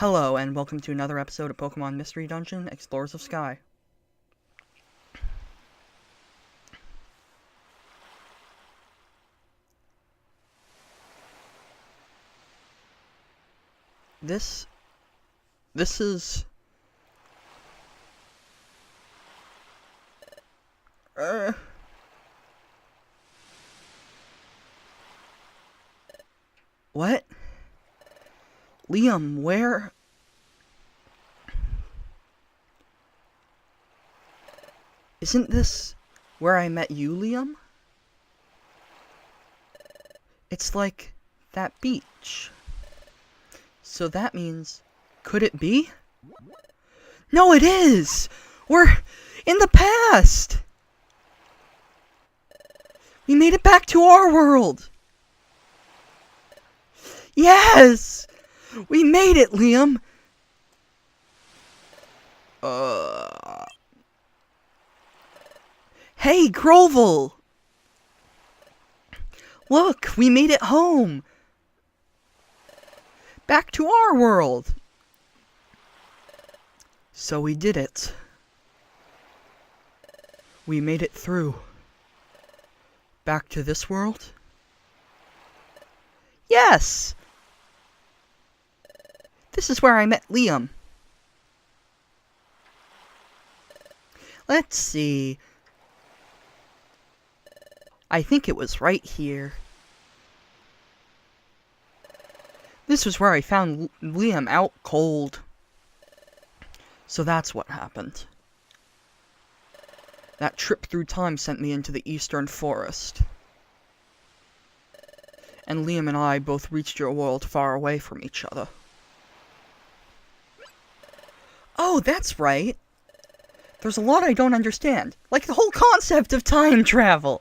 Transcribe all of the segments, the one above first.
Hello, and welcome to another episode of Pokémon Mystery Dungeon, Explorers of Sky. This is... What? Liam, where... Isn't this where I met you, Liam? It's like that beach. So that means... Could it be? No, it is! We're in the past! We made it back to our world! Yes! We made it, Liam! Hey, Grovel! Look, we made it home! Back to our world! So we did it. We made it through. Back to this world? Yes! This is where I met Liam. Let's see. I think it was right here. This was where I found Liam out cold. So that's what happened. That trip through time sent me into the Eastern Forest. And Liam and I both reached your world far away from each other. Oh, that's right. There's a lot I don't understand. Like the whole concept of time travel.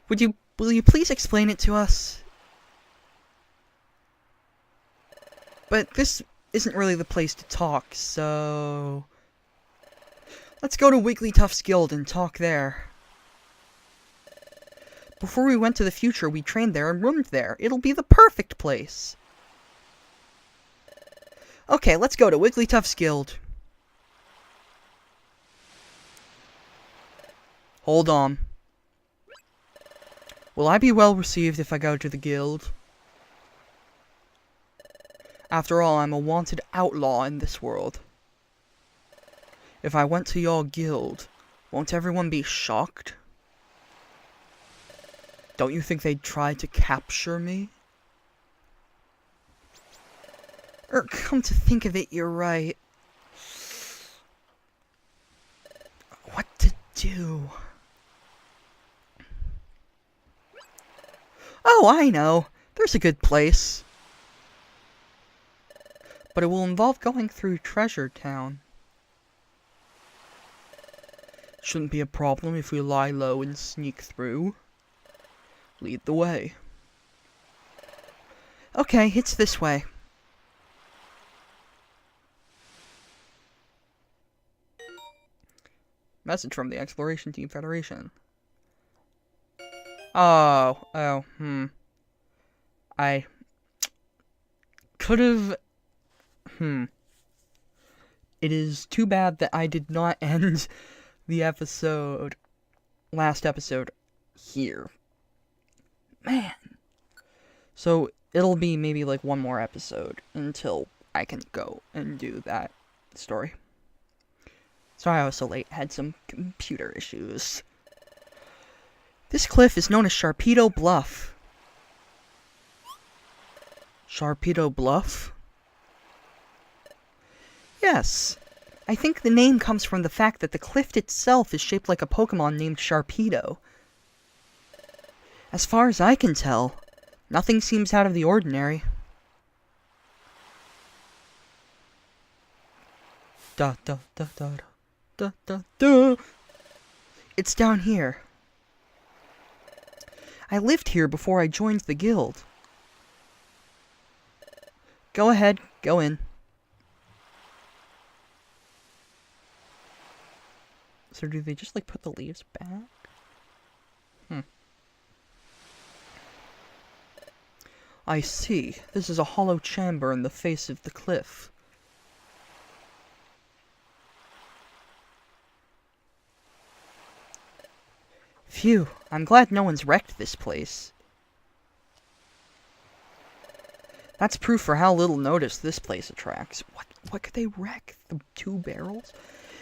Will you please explain it to us? But this isn't really the place to talk, so... Let's go to Wigglytuff's Guild and talk there. Before we went to the future, we trained there and roomed there. It'll be the perfect place. Okay, let's go to Wigglytuff's Guild. Hold on. Will I be well received if I go to the guild? After all, I'm a wanted outlaw in this world. If I went to your guild, won't everyone be shocked? Don't you think they'd try to capture me? Come to think of it, you're right. What to do? Oh, I know. There's a good place. But it will involve going through Treasure Town. Shouldn't be a problem if we lie low and sneak through. Lead the way. Okay, it's this way. Message from the Exploration Team Federation. I could've... It is too bad that I did not end the last episode, here. Man. So, it'll be maybe like one more episode until I can go and do that story. Sorry I was so late, had some computer issues. This cliff is known as Sharpedo Bluff. Sharpedo Bluff? Yes. I think the name comes from the fact that the cliff itself is shaped like a Pokémon named Sharpedo. As far as I can tell, nothing seems out of the ordinary. Da da da da da da da. It's down here. I lived here before I joined the guild. Go ahead, go in. So do they just, like, put the leaves back? I see. This is a hollow chamber in the face of the cliff. Phew, I'm glad no one's wrecked this place. That's proof for how little notice this place attracts. What could they wreck? The 2 barrels?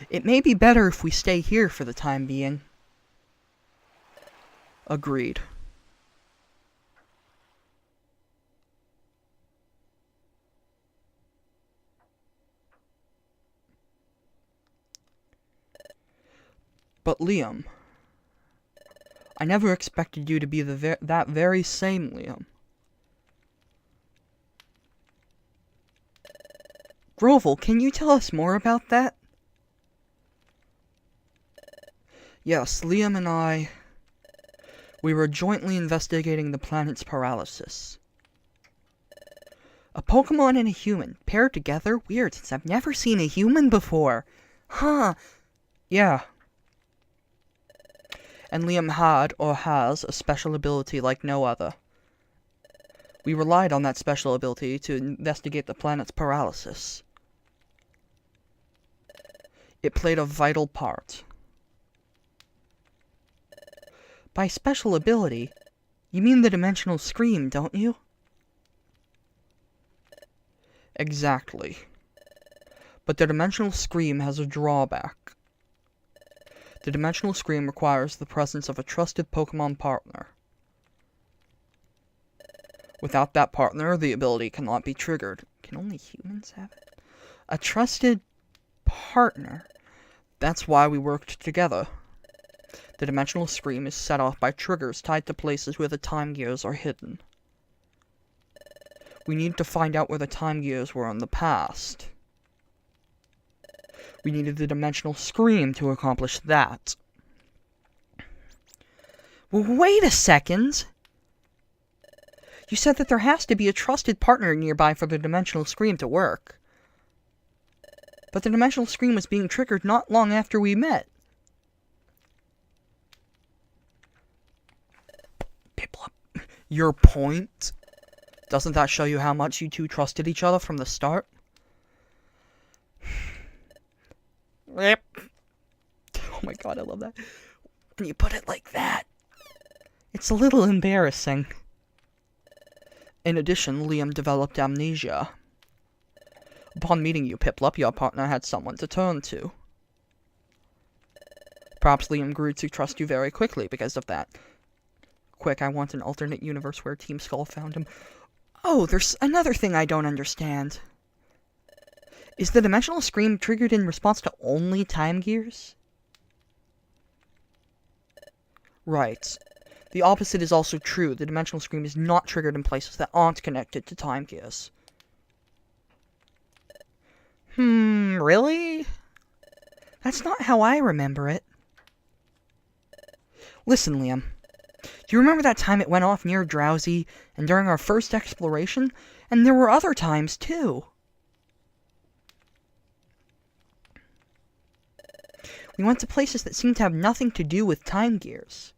It may be better if we stay here for the time being. Agreed. But Liam, I never expected you to be that very same Liam. Grovel, can you tell us more about that? Yes, Liam and I, we were jointly investigating the planet's paralysis. A Pokemon and a human, paired together? Weird, since I've never seen a human before. Huh. Yeah. And Liam had, or has, a special ability like no other. We relied on that special ability to investigate the planet's paralysis. It played a vital part. By special ability, you mean the dimensional scream, don't you? Exactly. But the dimensional scream has a drawback. The dimensional scream requires the presence of a trusted Pokemon partner. Without that partner, the ability cannot be triggered. Can only humans have it? A trusted partner. That's why we worked together. The dimensional scream is set off by triggers tied to places where the time gears are hidden. We need to find out where the time gears were in the past. We needed the dimensional scream to accomplish that. Well, wait a second! You said that there has to be a trusted partner nearby for the dimensional scream to work. But the dimensional scream was being triggered not long after we met. Piplup, your point? Doesn't that show you how much you two trusted each other from the start? Yep. Oh my god, I love that. When you put it like that, it's a little embarrassing. In addition, Liam developed amnesia. Upon meeting you, Piplup, your partner had someone to turn to. Perhaps Liam grew to trust you very quickly because of that. Quick, I want an alternate universe where Team Skull found him. Oh, there's another thing I don't understand. Is the dimensional scream triggered in response to only time gears? Right. The opposite is also true. The dimensional scream is not triggered in places that aren't connected to time gears. Really? That's not how I remember it. Listen, Liam. Do you remember that time it went off near Drowsy, and during our first exploration? And there were other times, too. We went to places that seemed to have nothing to do with time gears.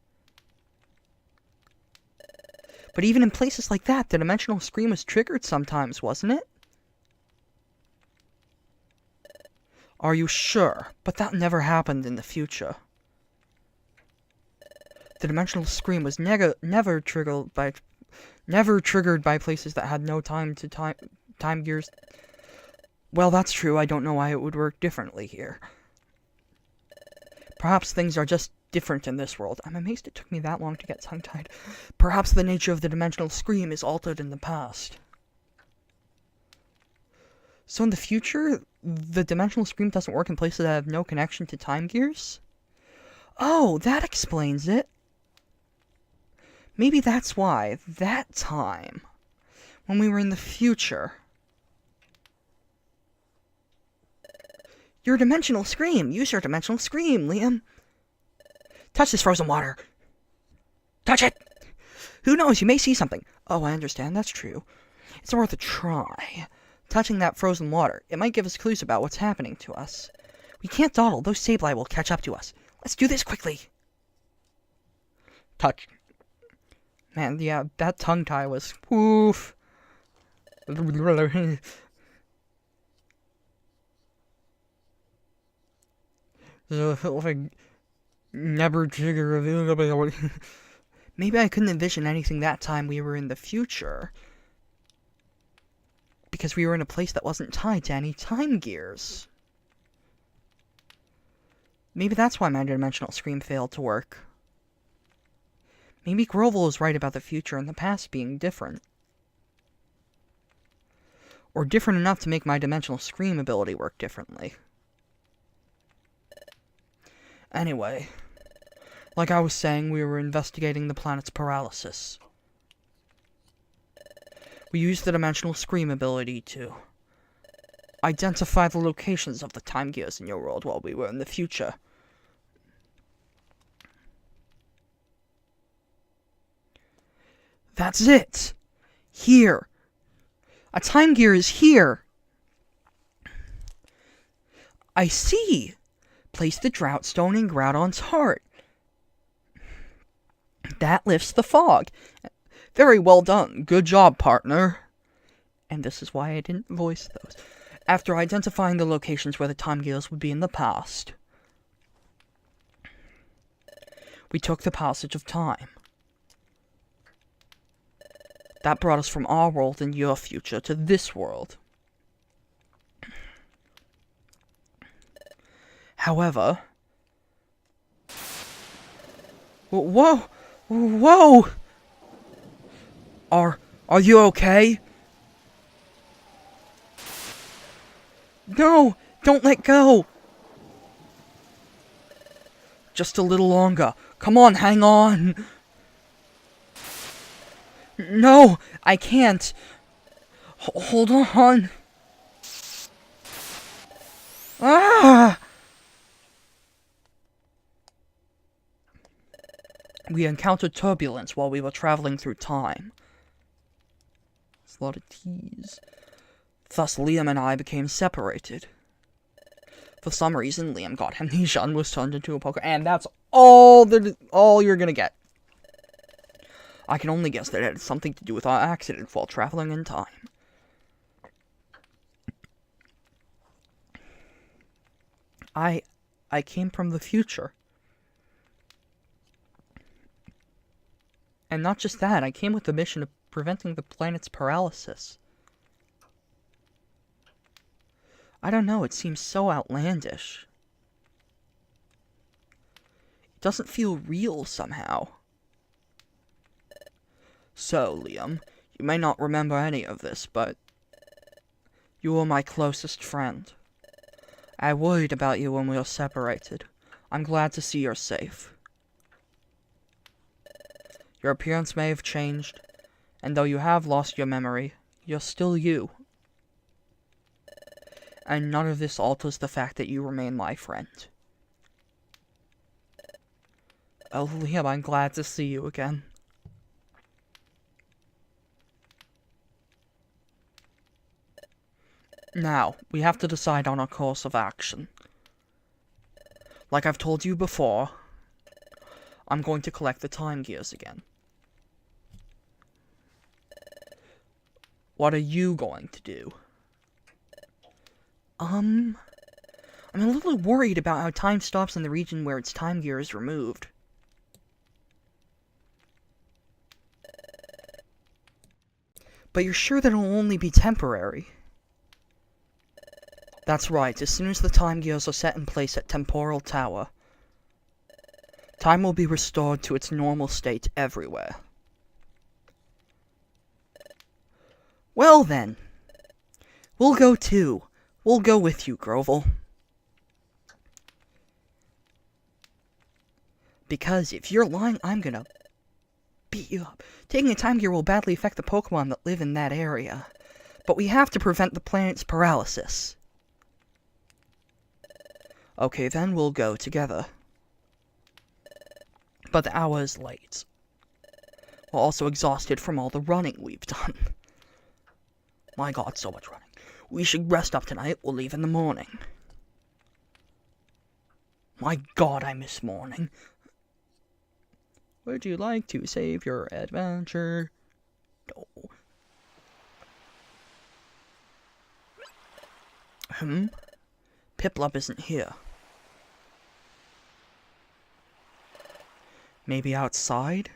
But even in places like that, the dimensional scream was triggered sometimes, wasn't it? Are you sure? But that never happened in the future. The dimensional scream was never triggered by places that had no time gears. Well, that's true. I don't know why it would work differently here. Perhaps things are just different in this world. I'm amazed it took me that long to get tongue-tied. Perhaps the nature of the dimensional scream is altered in the past. So in the future, the dimensional scream doesn't work in places that have no connection to time gears? Oh, that explains it. Maybe that's why, that time, when we were in the future. Your dimensional scream! Use your dimensional scream, Liam! Touch this frozen water! Touch it! Who knows, you may see something. Oh, I understand, that's true. It's worth a try. Touching that frozen water, it might give us clues about what's happening to us. We can't dawdle, those Sableye will catch up to us. Let's do this quickly! Touch. Man, yeah, that tongue tie was... Oof. Never trigger. Maybe I couldn't envision anything that time we were in the future. Because we were in a place that wasn't tied to any time gears. Maybe that's why my dimensional scream failed to work. Maybe Grovel was right about the future and the past being different. Or different enough to make my dimensional scream ability work differently. Anyway, like I was saying, we were investigating the planet's paralysis. We used the dimensional scream ability to identify the locations of the time gears in your world while we were in the future. That's it! Here! A time gear is here! I see! Place the drought stone in Groudon's heart. That lifts the fog. Very well done. Good job, partner. And this is why I didn't voice those. After identifying the locations where the time gears would be in the past, we took the passage of time. That brought us from our world in your future to this world. However... Whoa! Whoa! Are you okay? No! Don't let go! Just a little longer. Come on, hang on! No! I can't! Hold on! Ah! We encountered turbulence while we were traveling through time. It's a lot of T's. Thus, Liam and I became separated. For some reason, Liam got amnesia and was turned into a Pokémon, and that's all you're gonna get. I can only guess that it had something to do with our accident while traveling in time. I came from the future. And not just that, I came with the mission of preventing the planet's paralysis. I don't know, it seems so outlandish. It doesn't feel real somehow. So, Liam, you may not remember any of this, but you were my closest friend. I worried about you when we were separated. I'm glad to see you're safe. Your appearance may have changed, and though you have lost your memory, you're still you. And none of this alters the fact that you remain my friend. Oh, Liam, I'm glad to see you again. Now, we have to decide on a course of action. Like I've told you before, I'm going to collect the time gears again. What are you going to do? I'm a little worried about how time stops in the region where its time gear is removed. But you're sure that it'll only be temporary? That's right, as soon as the time gears are set in place at Temporal Tower, time will be restored to its normal state everywhere. Well then, we'll go too. We'll go with you, Grovel. Because if you're lying, I'm gonna beat you up. Taking a time gear will badly affect the Pokémon that live in that area. But we have to prevent the planet's paralysis. Okay, then we'll go together. But the hour is late. We're also exhausted from all the running we've done. My god, so much running. We should rest up tonight. We'll leave in the morning. My god, I miss morning. Would you like to save your adventure? No. Piplup isn't here. Maybe outside?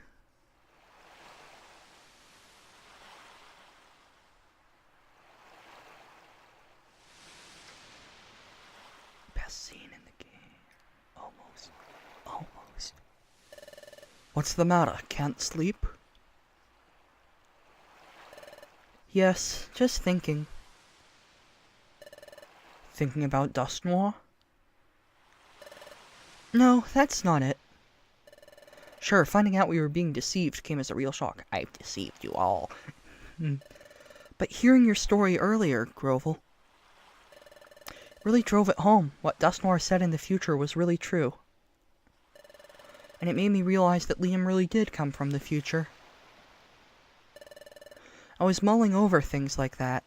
Best scene in the game. Almost. What's the matter? Can't sleep? Yes, just thinking. Thinking about Dust Noir? No, that's not it. Sure, finding out we were being deceived came as a real shock. I've deceived you all. But hearing your story earlier, Grovel, really drove it home. What Dust Noir said in the future was really true. And it made me realize that Liam really did come from the future. I was mulling over things like that.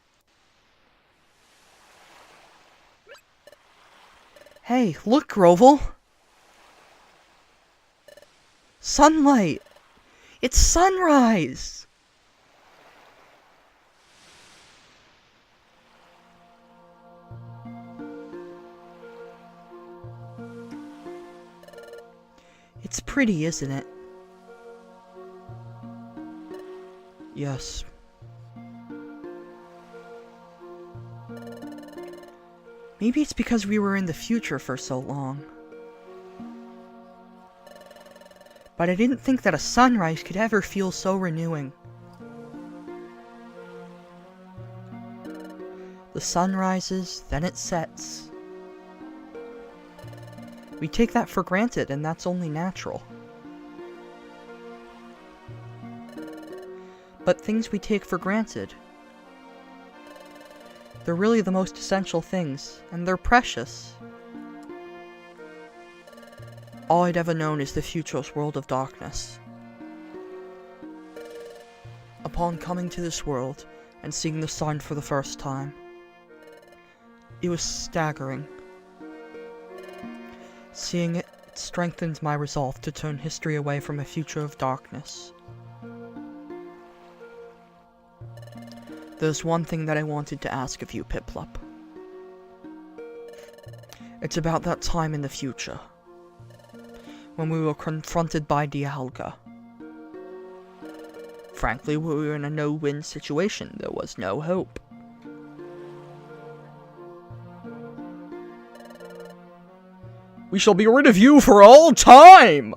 Hey, look, Grovel! Sunlight! It's sunrise! It's pretty, isn't it? Yes. Maybe it's because we were in the future for so long. But I didn't think that a sunrise could ever feel so renewing. The sun rises, then it sets. We take that for granted, and that's only natural. But things we take for granted, they're really the most essential things, and they're precious. All I'd ever known is the future's world of darkness. Upon coming to this world and seeing the sun for the first time, it was staggering. Seeing it strengthened my resolve to turn history away from a future of darkness. There's one thing that I wanted to ask of you, Piplup. It's about that time in the future, when we were confronted by Dialga. Frankly, we were in a no-win situation. There was no hope. We shall be rid of you for all time!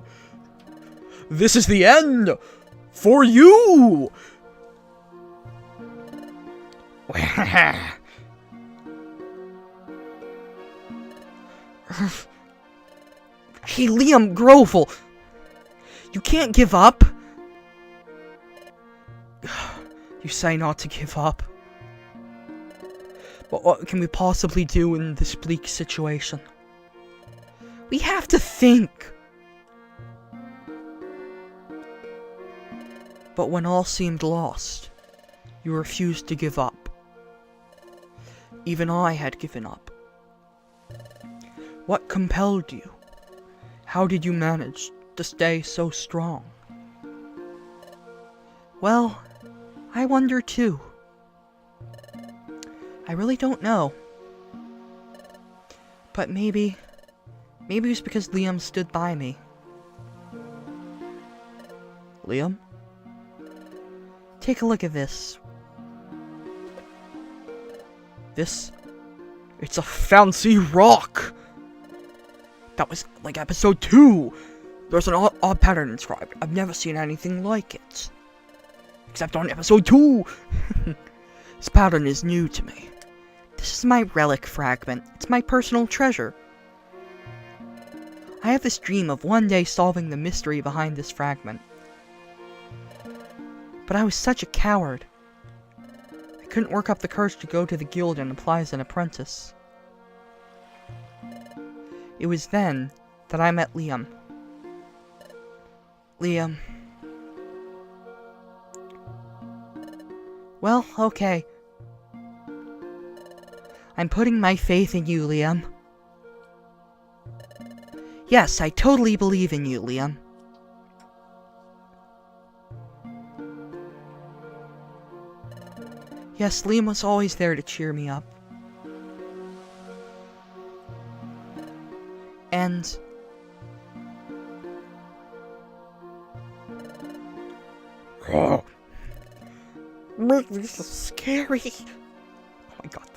This is the end! For you! Hey, Liam, Grovel! You can't give up! You say not to give up. But what can we possibly do in this bleak situation? We have to think! But when all seemed lost, you refused to give up. Even I had given up. What compelled you? How did you manage to stay so strong? Well, I wonder too. I really don't know. But maybe it's because Liam stood by me. Liam? Take a look at this. It's a fancy rock! That was like episode 2! There's an odd pattern inscribed. I've never seen anything like it. Except on episode 2! This pattern is new to me. This is my relic fragment. It's my personal treasure. I have this dream of one day solving the mystery behind this fragment. But I was such a coward. I couldn't work up the courage to go to the guild and apply as an apprentice. It was then that I met Liam. Liam. Well, okay. I'm putting my faith in you, Liam. Yes, I totally believe in you, Liam. Yes, Liam was always there to cheer me up. and... Oh. This is scary. Oh my god.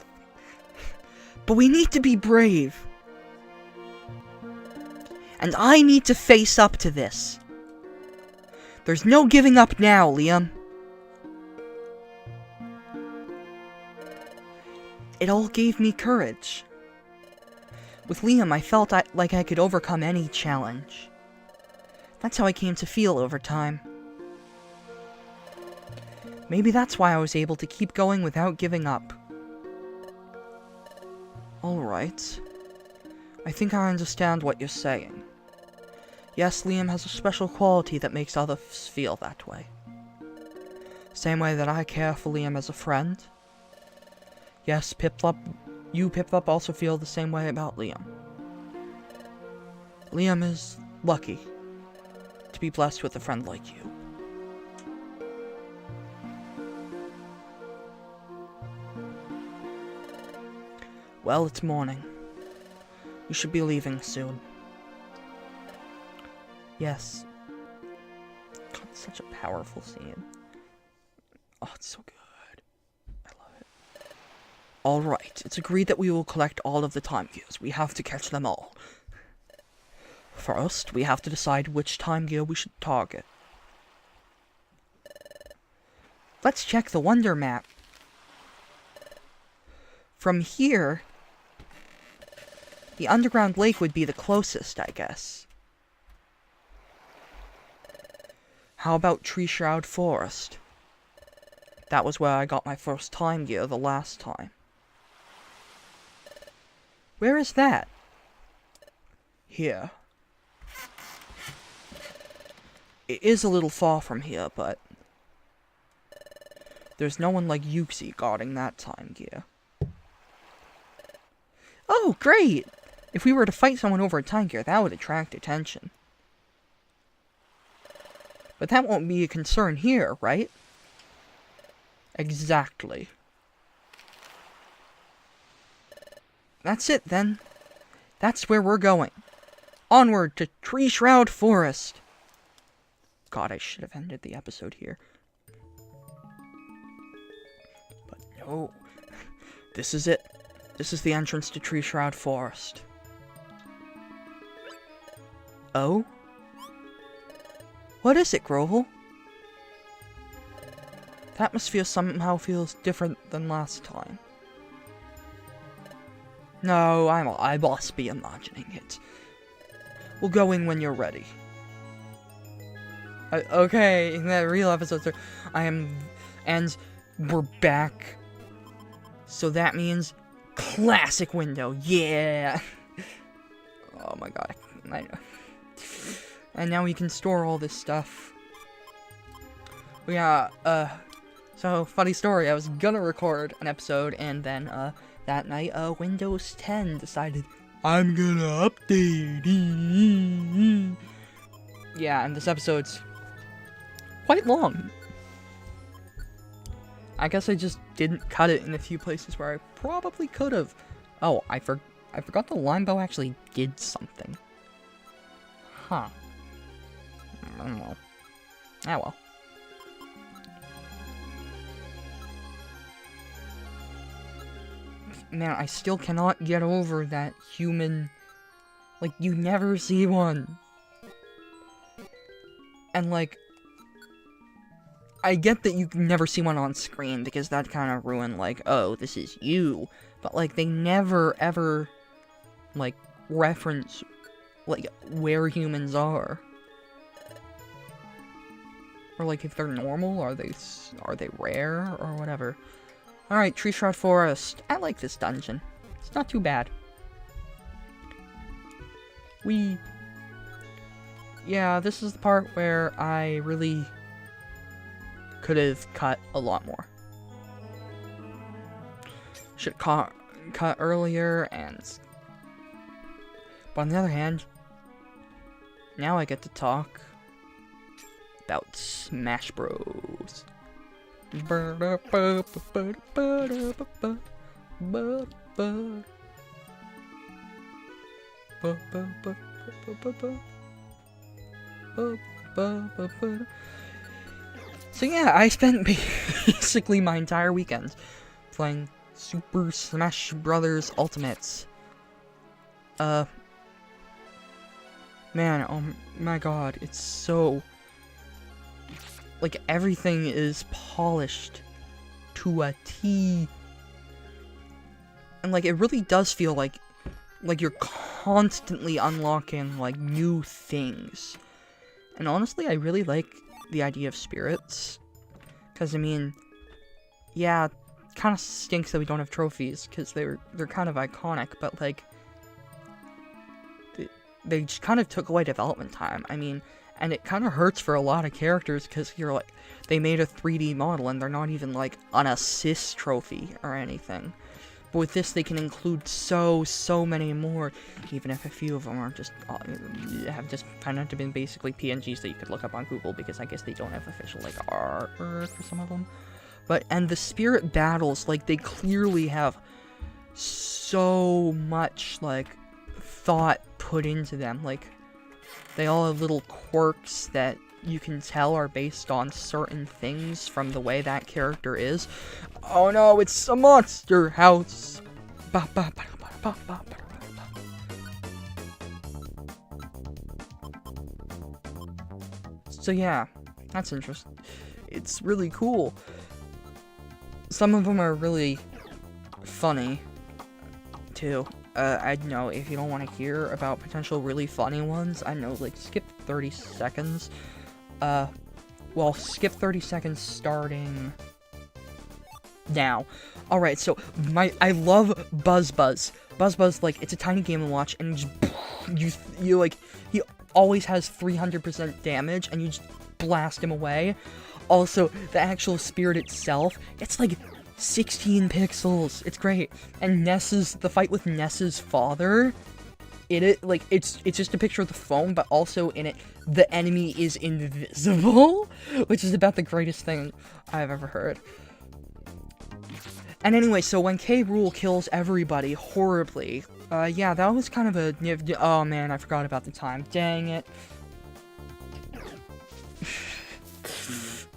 But we need to be brave. And I need to face up to this. There's no giving up now, Liam. It all gave me courage. With Liam, I felt like I could overcome any challenge. That's how I came to feel over time. Maybe that's why I was able to keep going without giving up. Alright. I think I understand what you're saying. Yes, Liam has a special quality that makes others feel that way. Same way that I care for Liam as a friend. Yes, you, Piplup, also feel the same way about Liam. Liam is lucky to be blessed with a friend like you. Well, it's morning. You should be leaving soon. Yes. God, it's such a powerful scene. Oh, it's so good. I love it. Alright, it's agreed that we will collect all of the time gears. We have to catch them all. First, we have to decide which time gear we should target. Let's check the Wonder Map. From here, the underground lake would be the closest, I guess. How about Tree Shroud Forest? That was where I got my first time gear the last time. Where is that? Here. It is a little far from here, but there's no one like Yuxi guarding that time gear. Oh, great! If we were to fight someone over a time gear, that would attract attention. But that won't be a concern here, right? Exactly. That's it, then. That's where we're going. Onward to Tree Shroud Forest. God, I should have ended the episode here. But no. This is it. This is the entrance to Tree Shroud Forest. Oh? What is it, Grovel? The atmosphere somehow feels different than last time. No, I must be imagining it. We'll go in when you're ready. Okay, in that real episode, and we're back. So that means classic window, yeah. Oh my god, I know. And now we can store all this stuff. Yeah, so funny story, I was gonna record an episode, and then, that night, Windows 10 decided, I'm gonna update. Yeah, and this episode's quite long. I guess I just didn't cut it in a few places where I probably could have. Oh, I forgot the line bow actually did something. Huh. I don't know. Ah, well. Man, I still cannot get over that human... Like, you never see one. And, like... I get that you can never see one on screen, because that kind of ruined, like, oh, this is you. But, like, they never, ever, like, reference, like, where humans are. Or, like, if they're normal, are they rare, or whatever. Alright, Tree Shroud Forest. I like this dungeon. It's not too bad. Yeah, this is the part where I really could have cut a lot more. Should have cut earlier, but on the other hand, now I get to talk about Smash Bros. So yeah, I spent basically my entire weekend playing Super Smash Bros. Ultimates. Man, oh my god, it's so... like, everything is polished to a T. And, like, it really does feel like you're constantly unlocking, like, new things. And honestly, I really like the idea of spirits. Because, I mean, yeah, it kind of stinks that we don't have trophies, because they're kind of iconic, but, like, they just kind of took away development time. I mean, and it kind of hurts for a lot of characters, because you're like, they made a 3D model, and they're not even, like, an assist trophy or anything. But with this, they can include so many more, even if a few of them are just, have just kind of been basically PNGs that you could look up on Google, because I guess they don't have official, like, artwork for some of them. But, and the spirit battles, like, they clearly have so much, like, thought put into them. Like, they all have little quirks that you can tell are based on certain things from the way that character is. Oh no, it's a monster house! So yeah, that's interesting. It's really cool. Some of them are really funny, too. I know, if you don't want to hear about potential really funny ones, I know, like, skip 30 seconds. Well, skip 30 seconds starting now. Alright, so, I love Buzz. Buzz, like, it's a tiny Game & Watch, and you like, he always has 300% damage, and you just blast him away. Also, the actual spirit itself, it's like 16 pixels. It's great. And the fight with Ness's father, it's just a picture of the phone, but also in it, the enemy is invisible, which is about the greatest thing I've ever heard. And anyway, so when K. Rool kills everybody horribly, yeah, that was kind of a... oh man, I forgot about the time. Dang it.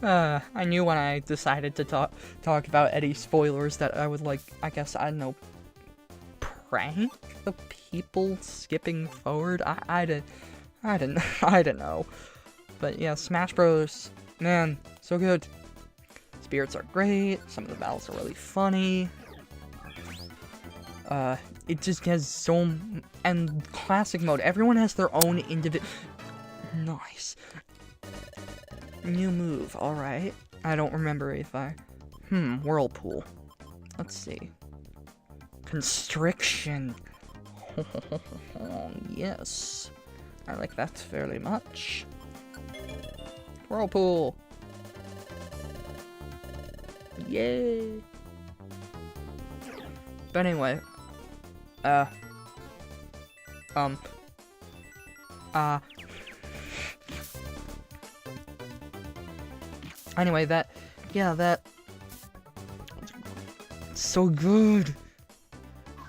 I knew when I decided to talk about Eddie's spoilers that I would, like, I guess, I don't know, prank the people skipping forward? I don't know. But yeah, Smash Bros. Man, so good. Spirits are great, some of the battles are really funny. It just has so... and classic mode, everyone has their own individual... Nice. New move, alright. I don't remember if I... Whirlpool. Let's see. Constriction. Yes. I like that fairly much. Whirlpool. Yay. But anyway. Anyway, that... so good.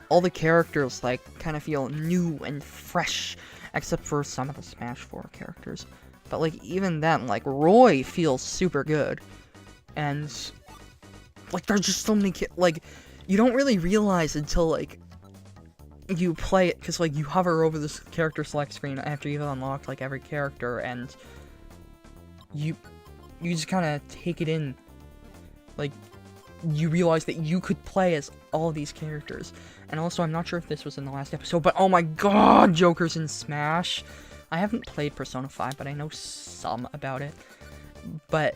All the characters, like, kind of feel new and fresh, except for some of the Smash 4 characters. But, like, even then, like, Roy feels super good. And, like, there's just so many like, you don't really realize until, like, you play it, because, like, you hover over this character select screen after you've unlocked, like, every character, and you just kind of take it in. Like, you realize that you could play as all these characters. And also, I'm not sure if this was in the last episode, but oh my god, Joker's in Smash! I haven't played Persona 5, but I know some about it. But,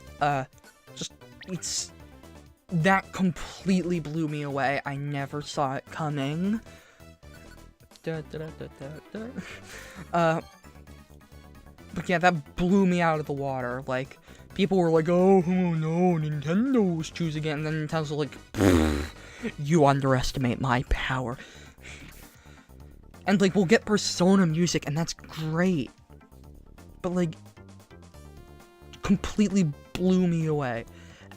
that completely blew me away. I never saw it coming. But yeah, that blew me out of the water. Like, people were like, oh no, Nintendo's choosing it, and then Nintendo's like, you underestimate my power. And, like, we'll get Persona music, and that's great. But, like, completely blew me away.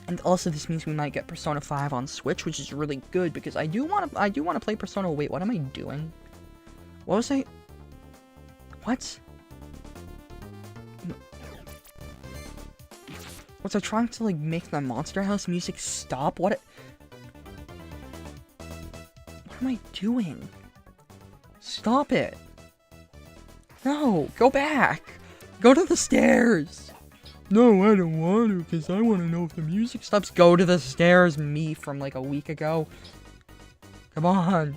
And also, this means we might get Persona 5 on Switch, which is really good, because I do want to play Persona... Wait, what am I doing? What was I... What? Was I trying to, like, make the Monster House music stop? What am I doing? Stop it. No, go back. Go to the stairs. No, I don't want to, because I want to know if the music stops. Go to the stairs, me from, like, a week ago. Come on.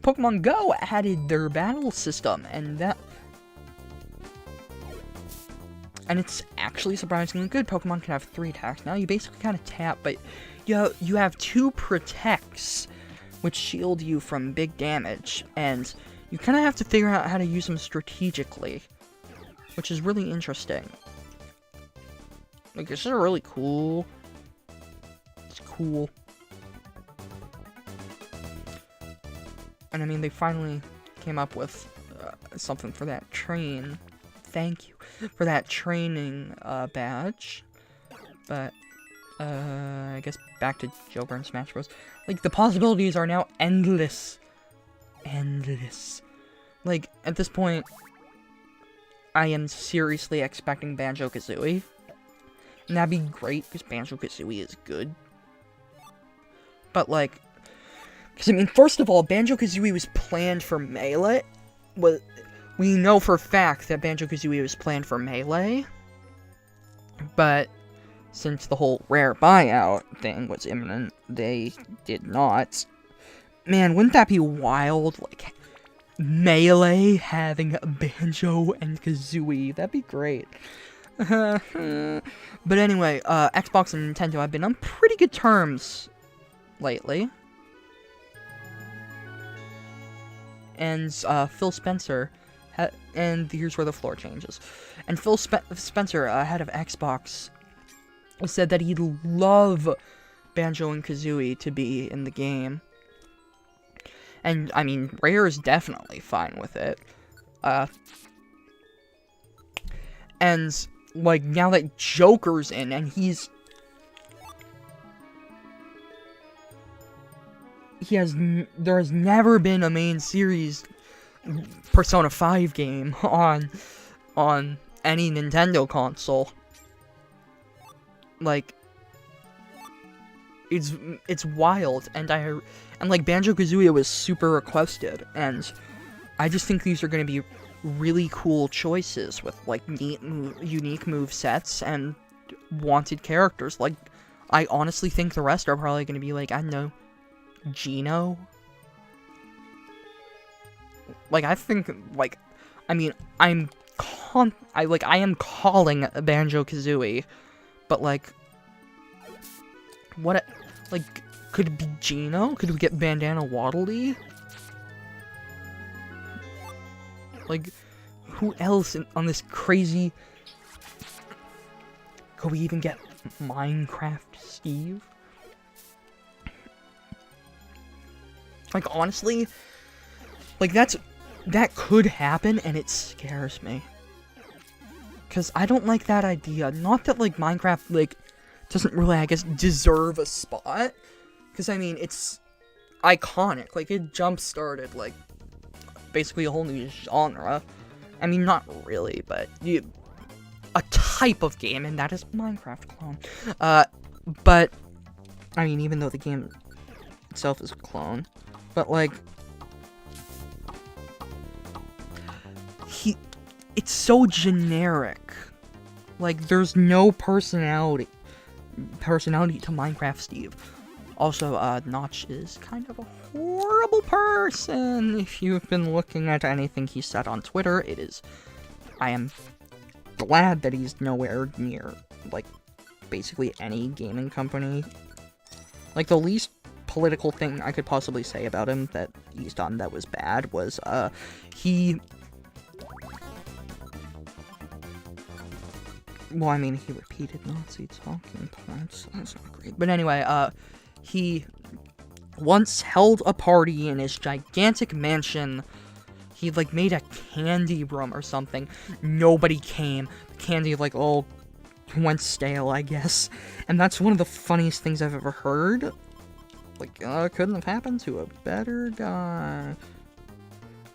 Pokemon Go added their battle system, and it's actually surprisingly good. Pokemon can have 3 attacks now. You basically kind of tap, but you have 2 protects, which shield you from big damage, and you kind of have to figure out how to use them strategically, which is really interesting. Like, this is really cool. It's cool. And I mean, they finally came up with something for that train. Thank you for that training badge. But I guess back to Joker and Smash Bros. Like, the possibilities are now endless. Endless. Like, at this point, I am seriously expecting Banjo-Kazooie. And that'd be great, because Banjo-Kazooie is good. But, like, because, I mean, first of all, Banjo-Kazooie was planned for Melee. Well, we know for a fact that Banjo-Kazooie was planned for Melee. But since the whole rare buyout thing was imminent, they did not. Man, wouldn't that be wild? Like, Melee having Banjo and Kazooie. That'd be great. But anyway, Xbox and Nintendo have been on pretty good terms lately. And Phil Spencer, and here's where the floor changes. And Phil Spencer, head of Xbox, said that he'd love Banjo and Kazooie to be in the game. And, I mean, Rare is definitely fine with it. And, like, now that Joker's in, and there has never been a main series Persona 5 game on any Nintendo console. Like, it's wild, and like, Banjo-Kazooie was super requested, and I just think these are going to be really cool choices with, like, unique move sets and wanted characters. Like, I honestly think the rest are probably going to be, like, I don't know, Geno? Like, I think, like, I mean, I am calling Banjo-Kazooie, but, like, like, could it be Geno? Could we get Bandana Waddle-Dee? Like, who else on this crazy... Could we even get Minecraft Steve? Like, honestly, like, that could happen, and it scares me. Because I don't like that idea. Not that, like, Minecraft, like, doesn't really, I guess, deserve a spot. Because, I mean, it's iconic. Like, it jump-started, like, basically a whole new genre. I mean, not really, but a type of game, and that is Minecraft clone. But, I mean, even though the game itself is a clone, but, like, it's so generic. Like, there's no personality to Minecraft Steve. Also, Notch is kind of a horrible person. If you've been looking at anything he said on Twitter, I am glad that he's nowhere near, like, basically any gaming company. Like, the least political thing I could possibly say about him that he's done that was bad was, well, I mean, he repeated Nazi talking points. That's not great. But anyway, he once held a party in his gigantic mansion. He, like, made a candy room or something. Nobody came. Candy, like, all went stale, I guess. And that's one of the funniest things I've ever heard. Like, couldn't have happened to a better guy.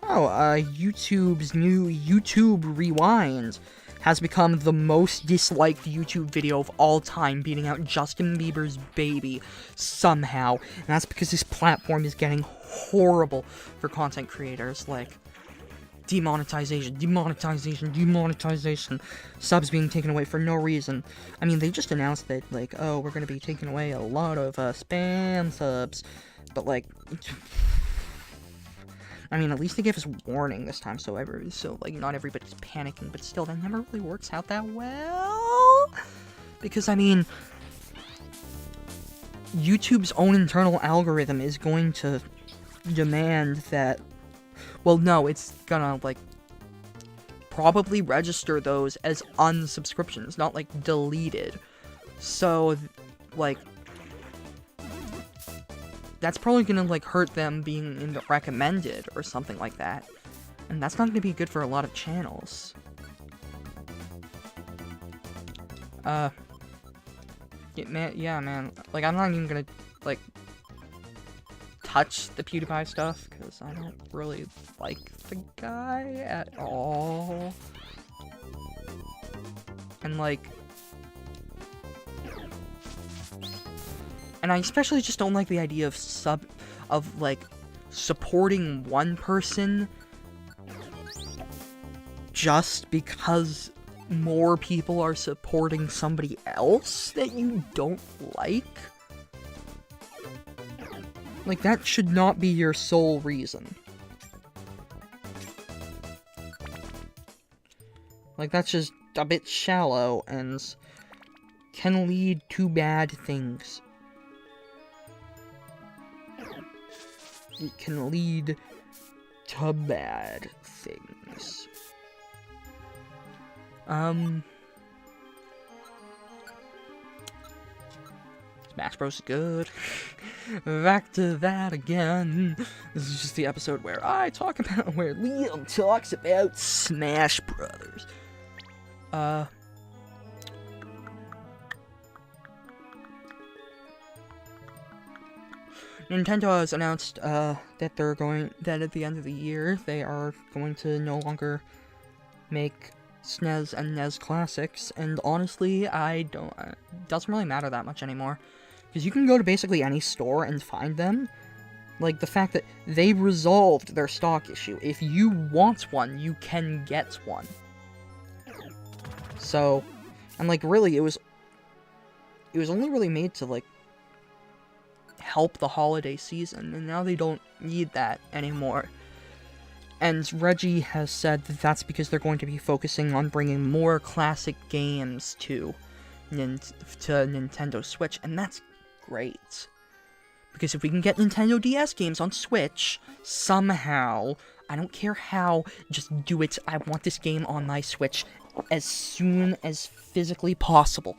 Oh, YouTube's new YouTube Rewind has become the most disliked YouTube video of all time, beating out Justin Bieber's Baby somehow. And that's because this platform is getting horrible for content creators, like demonetization, subs being taken away for no reason. I mean, they just announced that, like, oh, we're gonna be taking away a lot of spam subs, but like, I mean, at least they gave us warning this time, so like not everybody's panicking. But still, that never really works out that well, because I mean, YouTube's own internal algorithm is going to demand that. Well, no, it's gonna like probably register those as unsubscriptions, not like deleted. So, like, that's probably gonna, like, hurt them being in the recommended or something like that. And that's not gonna be good for a lot of channels. Yeah, man. Like, I'm not even gonna, like, touch the PewDiePie stuff, because I don't really like the guy at all. And, like, and I especially just don't like the idea of like, supporting one person just because more people are supporting somebody else that you don't like. Like, that should not be your sole reason. Like, that's just a bit shallow and can lead to bad things. It can lead to bad things. Smash Bros. Is good. Back to that again. This is just the episode where where Liam talks about Smash Brothers. Nintendo has announced that at the end of the year they are going to no longer make SNES and NES classics, and honestly, it doesn't really matter that much anymore, because you can go to basically any store and find them. Like, the fact that they resolved their stock issue. If you want one, you can get one. So, and like, really, it was only really made to, like, help the holiday season, and now they don't need that anymore. And Reggie has said that that's because they're going to be focusing on bringing more classic games to Nintendo Switch, and that's great. Because if we can get Nintendo DS games on Switch, somehow, I don't care how, just do it. I want this game on my Switch as soon as physically possible.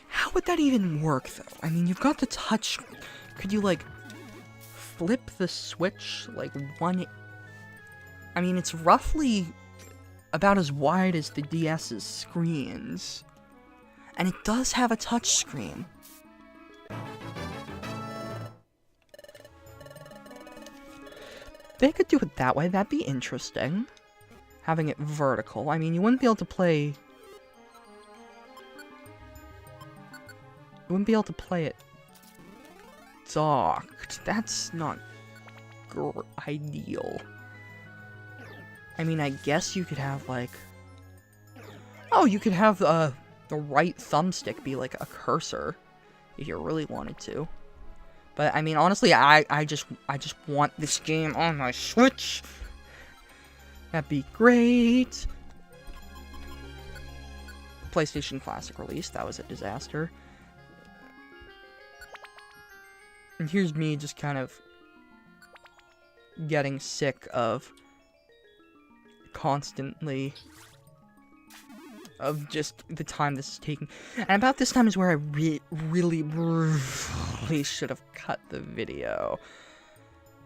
How would that even work, though? I mean, you've got the touch. Could you, like, flip the Switch, like, one... I mean, it's roughly about as wide as the DS's screens. And it does have a touch screen. They could do it that way. That'd be interesting. Having it vertical. I mean, you wouldn't be able to play... You wouldn't be able to play it docked. That's not ideal. I mean, I guess you could have, like... Oh, you could have the right thumbstick be, like, a cursor, if you really wanted to. But, I mean, honestly, I just want this game on my Switch. That'd be great. PlayStation Classic release, that was a disaster. And here's me just kind of getting sick of constantly of just the time this is taking. And about this time is where I really should have cut the video.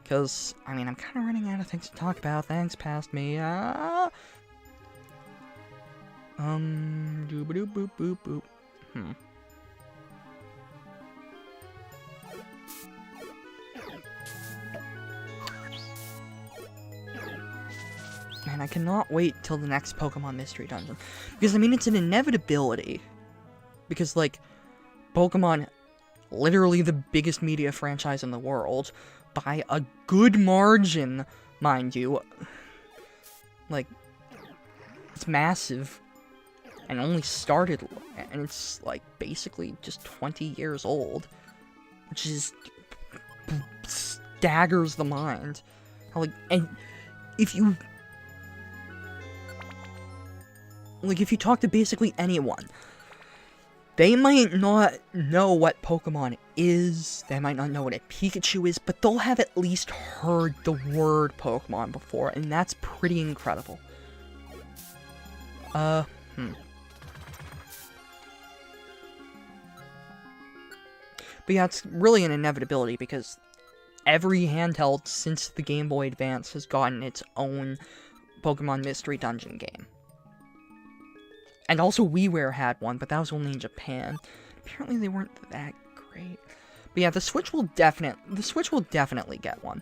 Because, I mean, I'm kind of running out of things to talk about. Thanks, past me. Doop boop boop boop. Man, I cannot wait till the next Pokemon Mystery Dungeon. Because, I mean, it's an inevitability. Because, like, Pokemon, literally the biggest media franchise in the world, by a good margin, mind you. Like, it's massive. And only started, and it's, like, basically just 20 years old. Which is, staggers the mind. Like, and if you... Like, if you talk to basically anyone, they might not know what Pokemon is, they might not know what a Pikachu is, but they'll have at least heard the word Pokemon before, and that's pretty incredible. But yeah, it's really an inevitability, because every handheld since the Game Boy Advance has gotten its own Pokemon Mystery Dungeon game. And also WiiWare had one, but that was only in Japan. Apparently they weren't that great. But yeah, the Switch will definitely get one.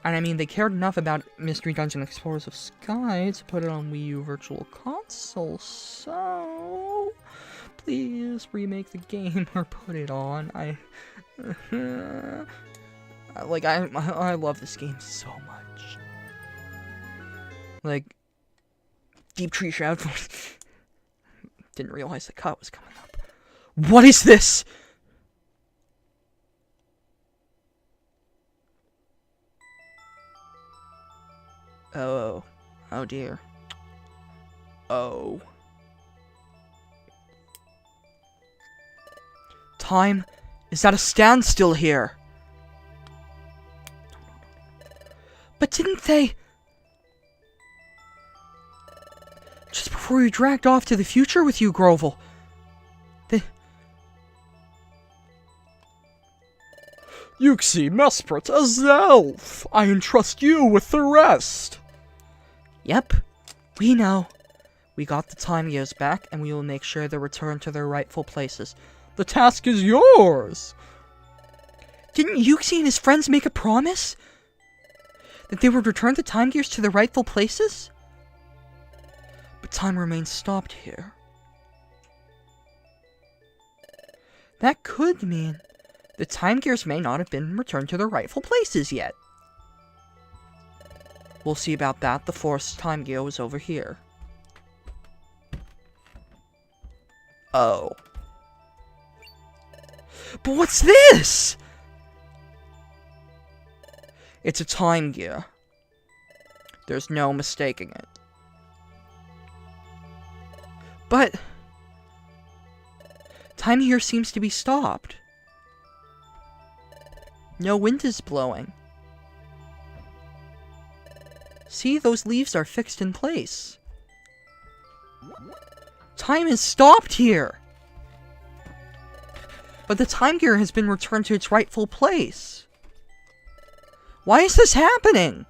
And I mean, they cared enough about Mystery Dungeon Explorers of Sky to put it on Wii U Virtual Console, so... Please remake the game or put it on. I love this game so much. Like, Deep Tree Shroud. Didn't realize the cut was coming up. What is this? Oh. Oh dear. Oh. Time is at a standstill here. But didn't they... Just before you dragged off to the future with you, Grovel. Yuxi, Mesprit, Azelf! I entrust you with the rest! Yep, we know. We got the time gears back, and we will make sure they return to their rightful places. The task is yours! Didn't Yuxi and his friends make a promise? That they would return the time gears to their rightful places? But time remains stopped here. That could mean the time gears may not have been returned to their rightful places yet. We'll see about that. The forest time gear was over here. Oh. But what's this? It's a time gear. There's no mistaking it. But time here seems to be stopped. No wind is blowing. See, those leaves are fixed in place. Time is stopped here. But the time gear has been returned to its rightful place. Why is this happening?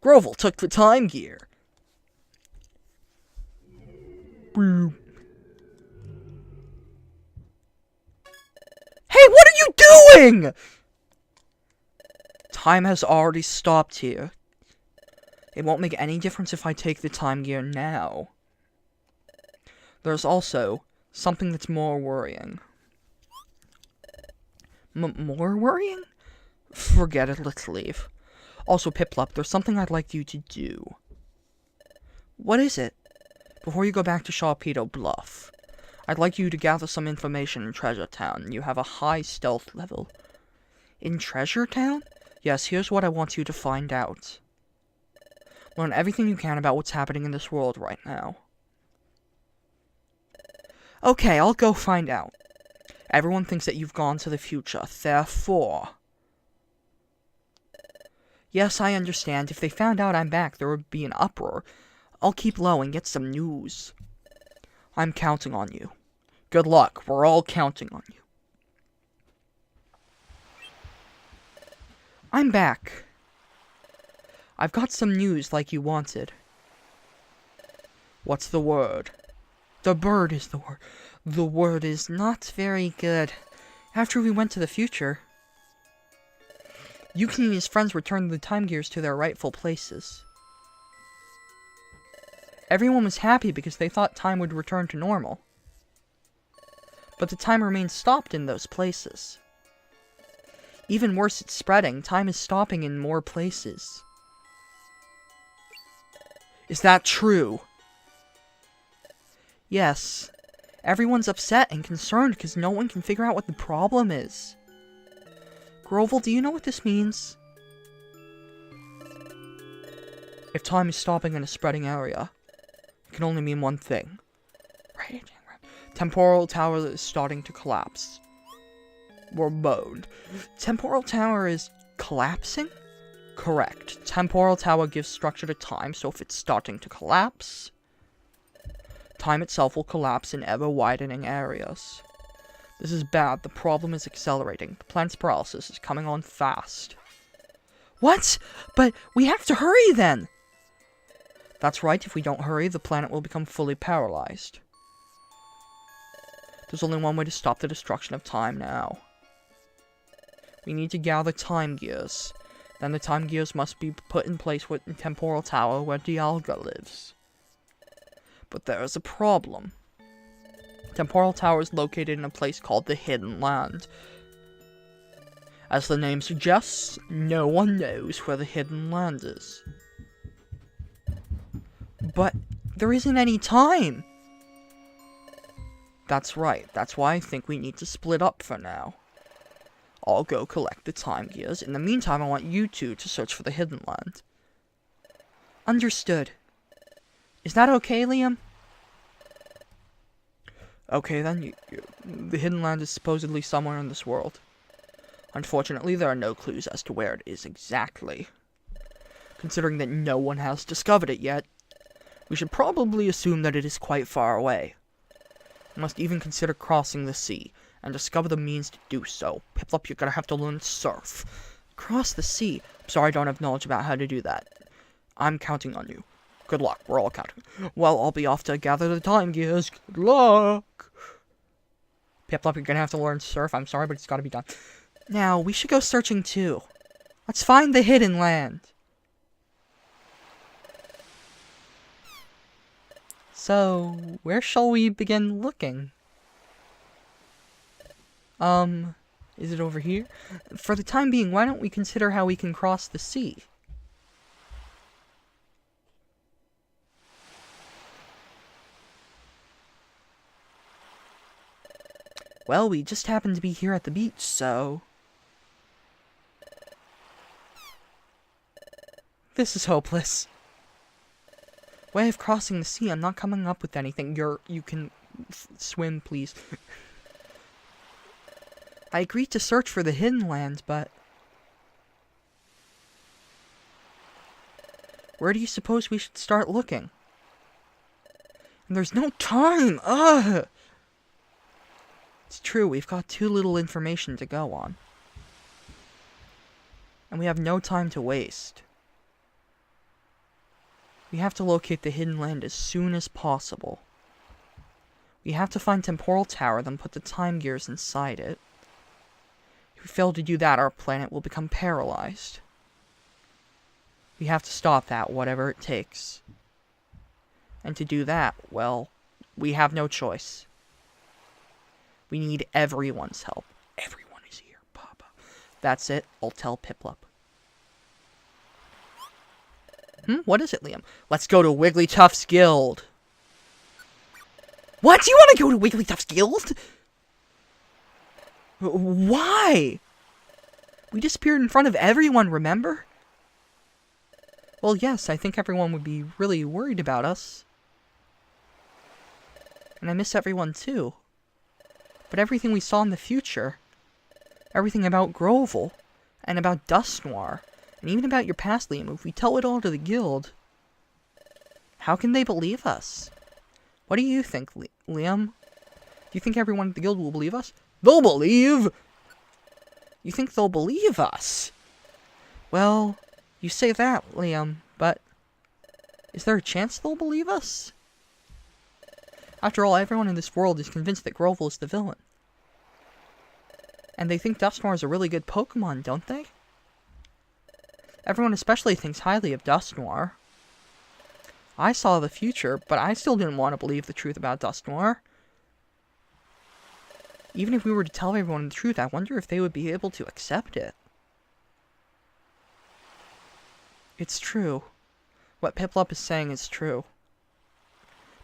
Grovel took the time gear. Hey, what are you doing? Time has already stopped here. It won't make any difference if I take the time gear now. There's also something that's more worrying. More worrying? Forget it, let's leave. Also, Piplup, there's something I'd like you to do. What is it? Before you go back to Sharpedo Bluff, I'd like you to gather some information in Treasure Town. You have a high stealth level. In Treasure Town? Yes, here's what I want you to find out. Learn everything you can about what's happening in this world right now. Okay, I'll go find out. Everyone thinks that you've gone to the future, therefore... Yes, I understand. If they found out I'm back, there would be an uproar. I'll keep low and get some news. I'm counting on you. Good luck. We're all counting on you. I'm back. I've got some news like you wanted. What's the word? The bird is the word. The word is not very good. After we went to the future, Yuki and his friends returned the time gears to their rightful places. Everyone was happy because they thought time would return to normal. But the time remains stopped in those places. Even worse, it's spreading. Time is stopping in more places. Is that true? Yes. Everyone's upset and concerned because no one can figure out what the problem is. Grovel, do you know what this means? If time is stopping in a spreading area, it can only mean one thing. Right. Temporal tower is starting to collapse. We're boned. Temporal tower is collapsing? Correct. Temporal tower gives structure to time, so if it's starting to collapse, time itself will collapse in ever-widening areas. This is bad. The problem is accelerating. The planet's paralysis is coming on fast. What? But we have to hurry then! That's right. If we don't hurry, the planet will become fully paralyzed. There's only one way to stop the destruction of time now. We need to gather time gears. Then the time gears must be put in place with the temporal tower where Dialga lives. But there is a problem. Temporal tower is located in a place called the Hidden Land. As the name suggests, no one knows where the Hidden Land is. But there isn't any time! That's right. That's why I think we need to split up for now. I'll go collect the time gears. In the meantime, I want you two to search for the Hidden Land. Understood. Is that okay, Liam? Okay, then. The Hidden Land is supposedly somewhere in this world. Unfortunately, there are no clues as to where it is exactly. Considering that no one has discovered it yet, we should probably assume that it is quite far away. We must even consider crossing the sea, and discover the means to do so. Piplup, you're gonna have to learn to surf. Cross the sea? I'm sorry I don't have knowledge about how to do that. I'm counting on you. Good luck, we're all counting. Well, I'll be off to gather the time gears. Good luck! Piplup, you're gonna have to learn to surf. I'm sorry, but it's gotta be done. Now, we should go searching too. Let's find the Hidden Land. So, where shall we begin looking? Is it over here? For the time being, why don't we consider how we can cross the sea? Well, we just happen to be here at the beach, so... This is hopeless. Way of crossing the sea, I'm not coming up with anything. You can swim, please. I agreed to search for the Hidden Land, but... Where do you suppose we should start looking? And there's no time! Ugh! It's true, we've got too little information to go on. And we have no time to waste. We have to locate the Hidden Land as soon as possible. We have to find Temporal Tower, then put the time gears inside it. If we fail to do that, our planet will become paralyzed. We have to stop that, whatever it takes. And to do that, well, we have no choice. We need everyone's help. Everyone is here, Papa. That's it. I'll tell Piplup. What is it, Liam? Let's go to Wigglytuff's Guild. What? You want to go to Wigglytuff's Guild? Why? We disappeared in front of everyone, remember? Well, yes, I think everyone would be really worried about us. And I miss everyone, too. But everything we saw in the future, everything about Grovel, and about Dust Noir, And even about your past, Liam, if we tell it all to the guild, how can they believe us? What do you think, Liam? Do you think everyone at the guild will believe us? They'll believe! You think they'll believe us? Well, you say that, Liam, but is there a chance they'll believe us? After all, everyone in this world is convinced that Grovel is the villain. And they think Dusknoir is a really good Pokemon, don't they? Everyone especially thinks highly of Dusknoir. I saw the future, but I still didn't want to believe the truth about Dusknoir. Even if we were to tell everyone the truth, I wonder if they would be able to accept it. It's true. What Piplup is saying is true.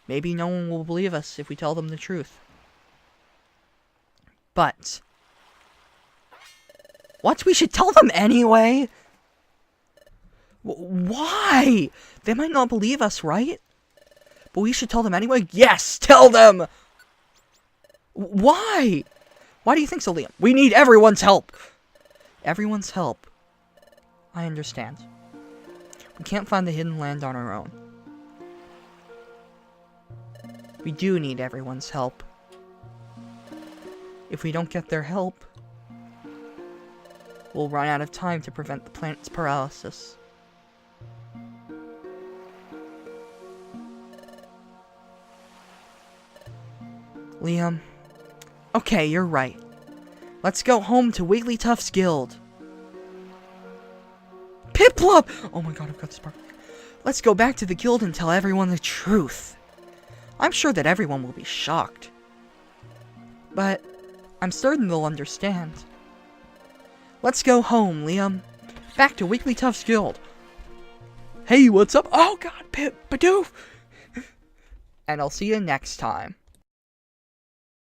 Maybe no one will believe us if we tell them the truth. But what? We should tell them anyway? Why? They might not believe us, right? But we should tell them anyway? Yes, tell them! Why? Why do you think so, Liam? We need everyone's help! Everyone's help. I understand. We can't find the hidden land on our own. We do need everyone's help. If we don't get their help, we'll run out of time to prevent the planet's paralysis. Liam. Okay, you're right. Let's go home to Wigglytuff's guild. Piplup! Oh my god, I've got spark. Let's go back to the guild and tell everyone the truth. I'm sure that everyone will be shocked. But I'm certain they'll understand. Let's go home, Liam. Back to Wigglytuff's guild. Hey, what's up? Oh god, Badoof! And I'll see you next time.